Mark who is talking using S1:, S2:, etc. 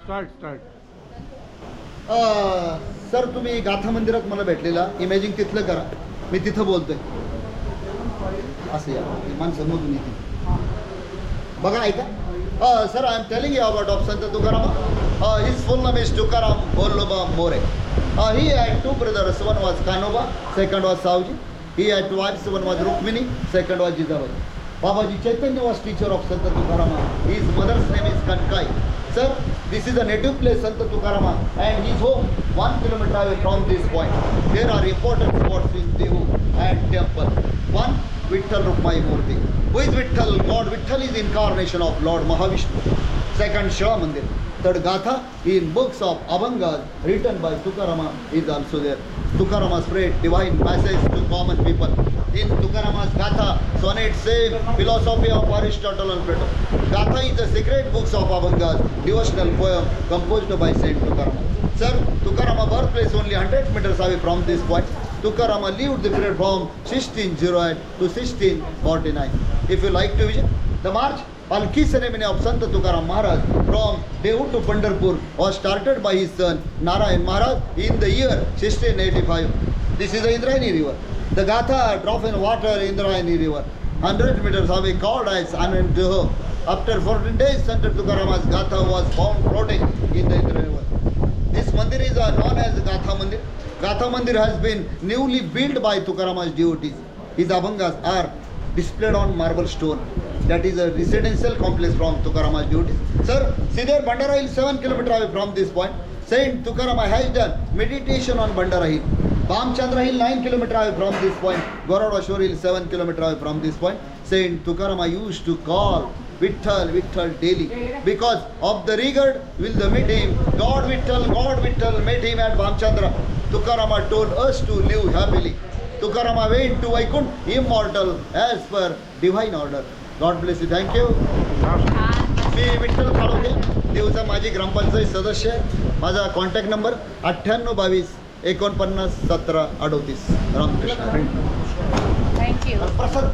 S1: Start.
S2: Sir तुम्ही गाथा मंदिरात मला भेटलेला, इमॅजिन तिथलं करा, मी तिथं बोलतोय. असं या माणसं मधून येते बघा, ऐका. Sir I am telling you about of Sant Tukaram. His full name is Tukaram Bolhoba More. He had two brothers, one was Kanoba, second was Savji. He had two wives, one was Rukmini, second was Jizabai. Babaji Chaitanya was teacher of Sant Tukarama. His mother's name is Kankai. Sir, this is a native place, Sant Tukarama, and his home 1 kilometer away from this point. There are important spots in Dehu and temple. One, Vitthal Rukmai Murti. Who is Vitthal? God Vitthal is incarnation of Lord Mahavishnu. Second, Shiva Mandir. Third, Gatha in books of Abhangas written by Tukarama is also there. Tukarama spread divine message to common people. In Tukarama's Gatha, sonnets say philosophy of Aristotle and Plato. Gatha is the secret books of Abhangas, devotional poem composed by Saint Tukarama. Sir, Tukarama birthplace only 100 meters away from this point. Tukarama lived the period from 1608 to 1649. If you like to visit, the march Palki ceremony of Sant Tukaram Maharaj from Dehu to Pandharpur was started by his son Narayan Maharaj in the year 1685. This is the Indrayani river. The Gatha drop in water Indrayani river, 100 meters away, called as Anand Deho. After 14 days, Sant Tukarama's Gatha was found floating in the Indrayani river. This mandir is known as Gatha Mandir. Gatha Mandir has been newly built by Tukarama's devotees. His Abhangas are displayed on marble stone. That is a residential complex from Tukarama's devotees. Sir, see there, Bandara Hill 7 kilometers away from this point. Saint Tukarama has done meditation on Bandara Hill. Bamchandra Hill 9 kilometers away from this point. Gorodashore Hill 7 kilometers away from this point. Saint Tukarama used to call Vitthal, Vitthal daily because of the regard will the meet him. God Vitthal met him at Bamchandra. Tukarama told us to live happily. Tukarama went to Vaikunt immortal as per divine order. God bless you. Thank you. मी विठ्ठल खाडोके, देवचा माजी ग्रामपंचायत सदस्य. माझा contact number 9822 49 17 38. Ramakrishna.
S3: Thank you.
S2: प्रसाद